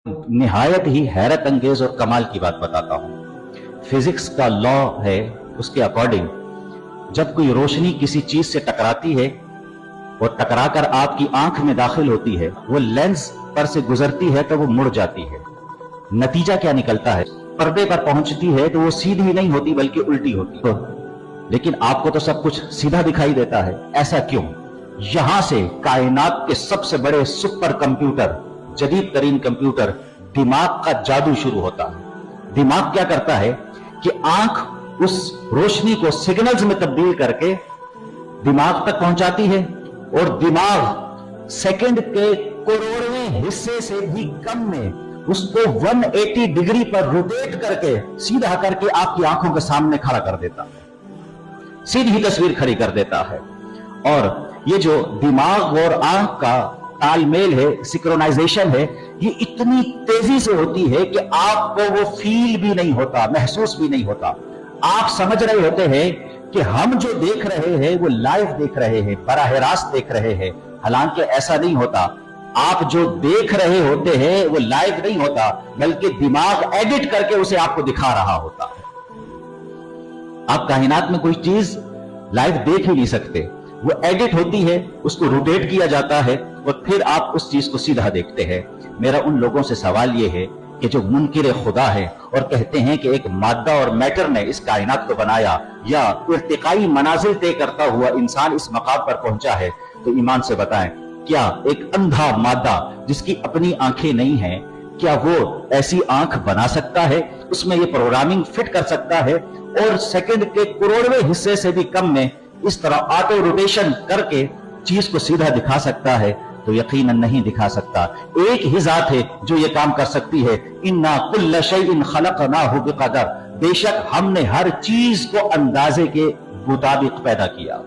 निहायत ही हैरत अंगेज और कमाल की बात बताता हूं। फिजिक्स का लॉ है, उसके अकॉर्डिंग जब कोई रोशनी किसी चीज से टकराती है और टकराकर आपकी आंख में दाखिल होती है, वो लेंस पर से गुजरती है तो वो मुड़ जाती है। नतीजा क्या निकलता है? पर्दे पर पहुंचती है तो वो सीधी नहीं होती बल्कि उल्टी होती है। लेकिन आपको तो सब कुछ सीधा दिखाई देता है, ऐसा क्यों? यहां से कायनात के सबसे बड़े सुपर कंप्यूटर, जदीद तरीन कंप्यूटर दिमाग का जादू शुरू होता है। दिमाग क्या करता है कि आंख उस रोशनी को सिग्नल्स में तब्दील करके दिमाग तक पहुंचाती है और दिमाग सेकंड के करोड़वें हिस्से से भी कम में उसको 180 डिग्री पर रोटेट करके सीधा करके आपकी आंखों के सामने खड़ा कर देता है, सीधी तस्वीर खड़ी कर देता है। और ये जो दिमाग और आंख का तालमेल है, सिंक्रोनाइजेशन है, ये इतनी तेजी से होती है कि आपको वो फील भी नहीं होता, महसूस भी नहीं होता। आप समझ रहे होते हैं कि हम जो देख रहे हैं वो लाइव देख रहे हैं, बराह रास्त देख रहे हैं, हालांकि ऐसा नहीं होता। आप जो देख रहे होते हैं वो लाइव नहीं होता, बल्कि दिमाग एडिट करके उसे आपको दिखा रहा होता है। आप कायनात में कोई चीज लाइव देख ही नहीं सकते, वो एडिट होती है, उसको रोटेट किया जाता है और फिर आप उस चीज को सीधा देखते हैं। मेरा उन लोगों से सवाल यह है कि जो मुनकिर खुदा है और कहते हैं कि एक मादा और मैटर ने इस कायनात को बनाया या इर्तिकाई मनाजिल तय करता हुआ इंसान इस मकाम पर पहुंचा है, तो ईमान से बताएं, क्या एक अंधा मादा जिसकी अपनी आंखें नहीं हैं, क्या वो ऐसी आंख बना सकता है? उसमें ये प्रोग्रामिंग फिट कर सकता है और सेकंड के करोड़वें हिस्से से भी कम में इस तरह ऑटो रोटेशन करके चीज को सीधा दिखा सकता है? तो यकीनन नहीं दिखा सकता। एक ही जात है जो ये काम कर सकती है। इन्ना कुल्ल शैइन खलकनाहु बिक़दर, बेशक हमने हर चीज को अंदाजे के मुताबिक पैदा किया।